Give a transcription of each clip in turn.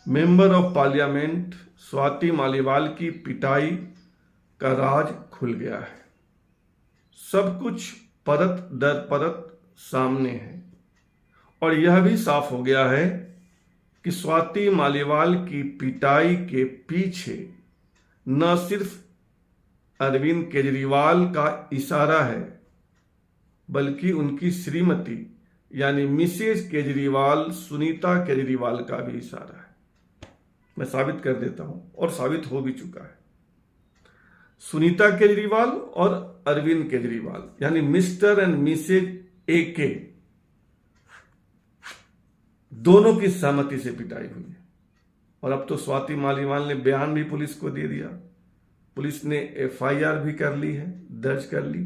Member of parliament Swati Maliwal की पिटाई का राज खुल गया है। सब कुछ परत दर परत सामने है और यह भी साफ हो गया है कि स्वाति मालीवाल की पिटाई के पीछे न सिर्फ अरविंद केजरीवाल का इशारा है बल्कि उनकी श्रीमती यानी मिसेज केजरीवाल सुनीता केजरीवाल का भी इशारा है। मैं साबित कर देता हूं और साबित हो भी चुका है। सुनीता केजरीवाल और अरविंद केजरीवाल यानी मिस्टर एंड मिसेज AK दोनों की सहमति से पिटाई हुई है। और अब तो स्वाति मालीवाल ने बयान भी पुलिस को दे दिया। पुलिस ने FIR भी कर ली है, दर्ज कर ली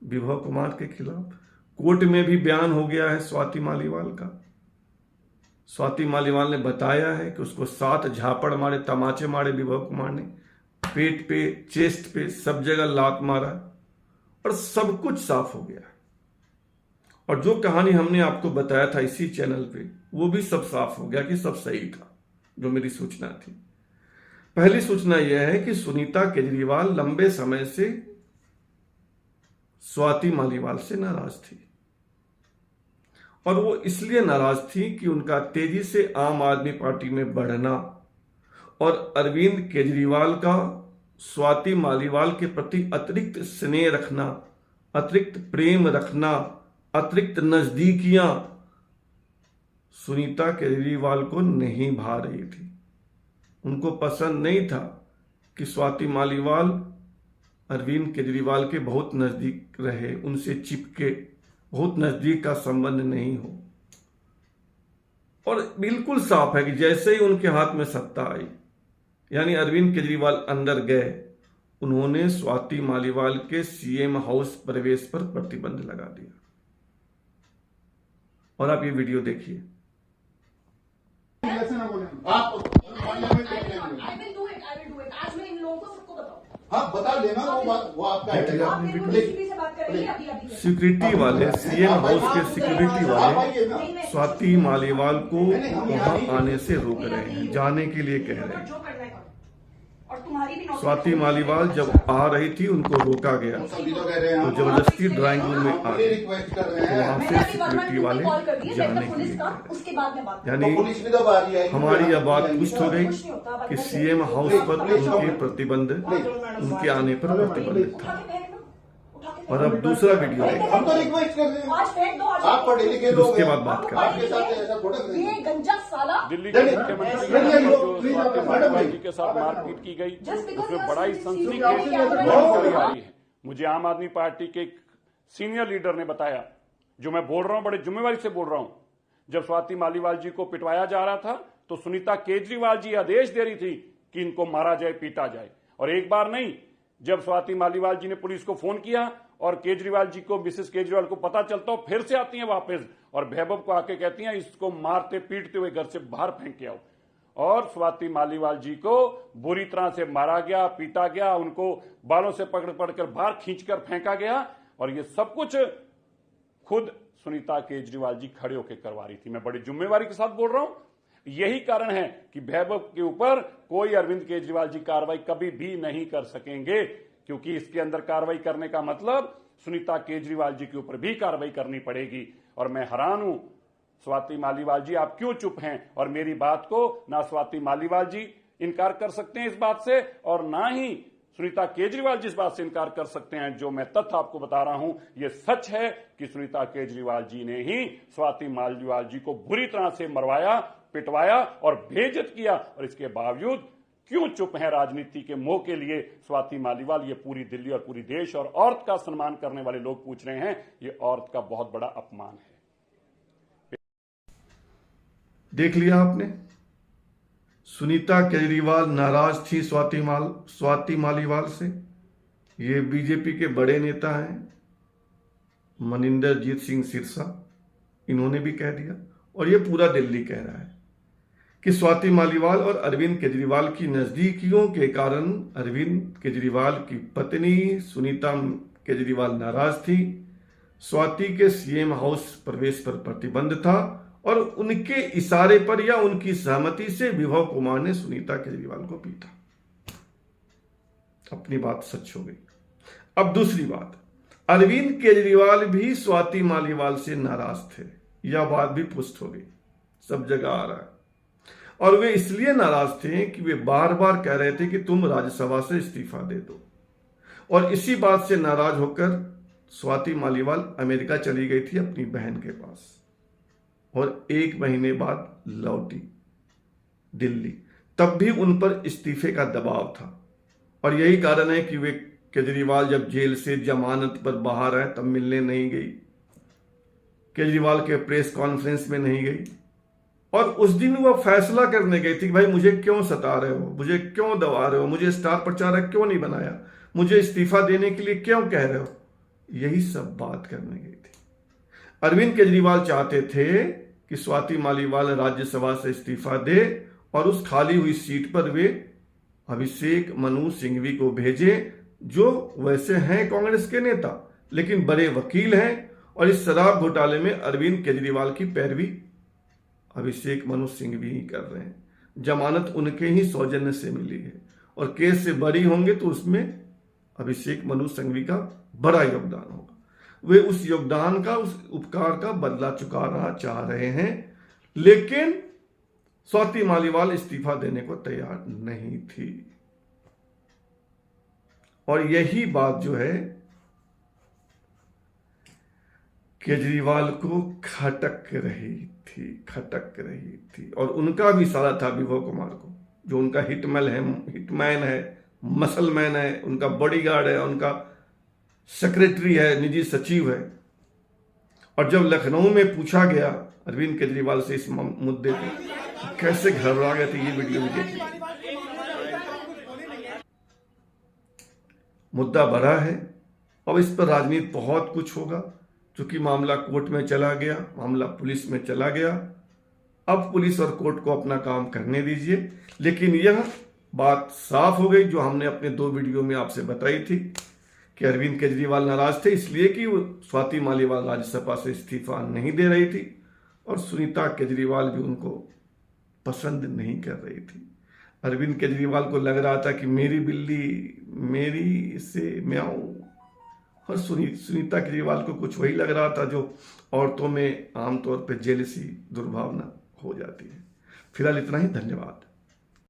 विभव कुमार के खिलाफ। कोर्ट में भी बयान हो गया है स्वाति मालीवाल का। स्वाति मालीवाल ने बताया है कि उसको 7 झापड़ मारे, तमाचे मारे विभव कुमार ने, पेट पे, चेस्ट पे, सब जगह लात मारा और सब कुछ साफ हो गया। और जो कहानी हमने आपको बताया था इसी चैनल पे, वो भी सब साफ हो गया कि सब सही था जो मेरी सूचना थी। पहली सूचना यह है कि सुनीता केजरीवाल लंबे समय से स्वाति मालीवाल से नाराज थी और वो इसलिए नाराज थी कि उनका तेजी से आम आदमी पार्टी में बढ़ना और अरविंद केजरीवाल का स्वाति मालीवाल के प्रति अतिरिक्त स्नेह रखना, अतिरिक्त प्रेम रखना, अतिरिक्त नजदीकियां सुनीता केजरीवाल को नहीं भा रही थी। उनको पसंद नहीं था कि स्वाति मालीवाल अरविंद केजरीवाल के बहुत नजदीक रहे, उनसे चिपके, बहुत नजदीक का संबंध नहीं हो। और बिल्कुल साफ है कि जैसे ही उनके हाथ में सत्ता आई यानी अरविंद केजरीवाल अंदर गए, उन्होंने स्वाति मालीवाल के CM हाउस प्रवेश पर प्रतिबंध लगा दिया। और आप ये वीडियो देखिए। हाँ बता देना, वो आपका सिक्योरिटी वाले CM हाउस के सिक्योरिटी वाले स्वाति मालीवाल को वहां आने से रोक रहे हैं, जाने के लिए कह रहे हैं। स्वाति मालीवाल जब आ रही थी उनको रोका गया तो जबरदस्ती ड्राइंग रूम में आ गए, तो वहां से सिक्योरिटी वाले जाने के लिए यानी हमारी यह बात पुष्ट हो गई कि CM हाउस पर उनके प्रतिबंध, उनके आने पर प्रतिबंध था। और अब दूसरा वीडियो हम तो रिक्वेस्ट कर रहे हैं, आप पढ़े लिखे लोग, उसके बाद बात करें। आपके साथ ऐसा थोड़ा ये गंजा साला दिल्ली के मुख्यमंत्री मालीवाल के साथ मारपीट की गई, उसमें बड़ा ही सनसनीखेज जानकारी आ रही है। मुझे आम आदमी पार्टी के एक सीनियर लीडर ने बताया, जो मैं बोल रहा हूं बड़े जिम्मेवारी से बोल रहा हूं, जब स्वाति मालीवाल जी को पिटवाया जा रहा था तो सुनीता केजरीवाल जी आदेश दे रही थी कि इनको मारा जाए, पीटा जाए। और एक बार नहीं, जब स्वाति मालीवाल जी ने पुलिस को फोन किया और केजरीवाल जी को, मिसेस केजरीवाल को पता चलता हो, फिर से आती हैं वापस और वैभव को आके कहती हैं इसको मारते पीटते हुए घर से बाहर फेंक के आओ। और स्वाति मालीवाल जी को बुरी तरह से मारा गया, पीटा गया, उनको बालों से पकड़ पकड़कर बाहर खींचकर फेंका गया। और ये सब कुछ खुद सुनीता केजरीवाल जी खड़े होकर करवा रही थी। मैं बड़ी जिम्मेवारी के साथ बोल रहा हूं। यही कारण है कि वैभव के ऊपर कोई अरविंद केजरीवाल जी कार्रवाई कभी भी नहीं कर सकेंगे, क्योंकि इसके अंदर कार्रवाई करने का मतलब सुनीता केजरीवाल जी के ऊपर भी कार्रवाई करनी पड़ेगी। और मैं हैरान हूं, स्वाति मालीवाल जी आप क्यों चुप हैं? और मेरी बात को ना स्वाति मालीवाल जी इनकार कर सकते हैं इस बात से, और ना ही सुनीता केजरीवाल जिस बात से इनकार कर सकते हैं। जो मैं तथ्य आपको बता रहा हूं, यह सच है कि सुनीता केजरीवाल जी ने ही स्वाति मालीवाल जी को बुरी तरह से मरवाया, पिटवाया और बेइज्जत किया। और इसके बावजूद क्यों चुप है राजनीति के मोह के लिए स्वाति मालीवाल? ये पूरी दिल्ली और पूरी देश और औरत का सम्मान करने वाले लोग पूछ रहे हैं। ये औरत का बहुत बड़ा अपमान है। देख लिया आपने, सुनीता केजरीवाल नाराज थी स्वाति मालीवाल से। ये बीजेपी के बड़े नेता हैं मनिंदरजीत सिंह सिरसा, इन्होंने भी कह दिया और ये पूरा दिल्ली कह रहा है कि स्वाति मालीवाल और अरविंद केजरीवाल की नजदीकियों के कारण अरविंद केजरीवाल की पत्नी सुनीता केजरीवाल नाराज थी। स्वाति के CM हाउस प्रवेश पर प्रतिबंध था और उनके इशारे पर या उनकी सहमति से विभव कुमार ने सुनीता केजरीवाल को पीटा। अपनी बात सच हो गई। अब दूसरी बात, अरविंद केजरीवाल भी स्वाति मालीवाल से नाराज थे, यह बात भी पुष्ट हो गई, सब जगह आ रहा है। और वे इसलिए नाराज थे कि वे बार बार कह रहे थे कि तुम राज्यसभा से इस्तीफा दे दो, और इसी बात से नाराज होकर स्वाति मालीवाल अमेरिका चली गई थी अपनी बहन के पास, और 1 महीने बाद लौटी दिल्ली। तब भी उन पर इस्तीफे का दबाव था, और यही कारण है कि वे केजरीवाल जब जेल से जमानत पर बाहर आए तब मिलने नहीं गई, केजरीवाल के प्रेस कॉन्फ्रेंस में नहीं गई, और उस दिन वह फैसला करने गई थी कि भाई मुझे क्यों सता रहे हो, मुझे क्यों दबा रहे हो, मुझे स्टार प्रचारक क्यों नहीं बनाया, मुझे इस्तीफा देने के लिए क्यों कह रहे हो, यही सब बात करने गई थी। अरविंद केजरीवाल चाहते थे कि स्वाति मालीवाल राज्यसभा से इस्तीफा दे और उस खाली हुई सीट पर वे अभिषेक मनु सिंघवी को भेजे, जो वैसे हैं कांग्रेस के नेता लेकिन बड़े वकील हैं, और इस शराब घोटाले में अरविंद केजरीवाल की पैरवी अभिषेक मनु सिंघवी ही कर रहे हैं। जमानत उनके ही सौजन्य से मिली है, और केस से बरी होंगे तो उसमें अभिषेक मनु सिंघवी का बड़ा योगदान होगा। वे उस योगदान का, उस उपकार का बदला चुकाना चाह रहे हैं, लेकिन स्वाति मालीवाल इस्तीफा देने को तैयार नहीं थी। और यही बात जो है केजरीवाल को खटक रही थी, और उनका भी इशारा था विभव कुमार को, जो उनका हिटमैन है, मसलमैन है, उनका बॉडीगार्ड है, उनका सेक्रेटरी है, निजी सचिव है। और जब लखनऊ में पूछा गया अरविंद केजरीवाल से इस मुद्दे पर, कैसे घबरा गए थे, ये वीडियो भी देखिए। मुद्दा बड़ा है, अब इस पर राजनीति बहुत कुछ होगा, क्योंकि मामला कोर्ट में चला गया, मामला पुलिस में चला गया। अब पुलिस और कोर्ट को अपना काम करने दीजिए, लेकिन यह बात साफ हो गई जो हमने अपने 2 वीडियो में आपसे बताई थी कि अरविंद केजरीवाल नाराज थे इसलिए कि वो स्वाति मालीवाल राज्यसभा से इस्तीफा नहीं दे रही थी, और सुनीता केजरीवाल भी उनको पसंद नहीं कर रही थी। अरविंद केजरीवाल को लग रहा था कि मेरी बिल्ली मेरी से म्याऊं, और सुनीता केजरीवाल को कुछ वही लग रहा था जो औरतों में आमतौर पर जेलसी दुर्भावना हो जाती है। फिलहाल इतना ही, धन्यवाद।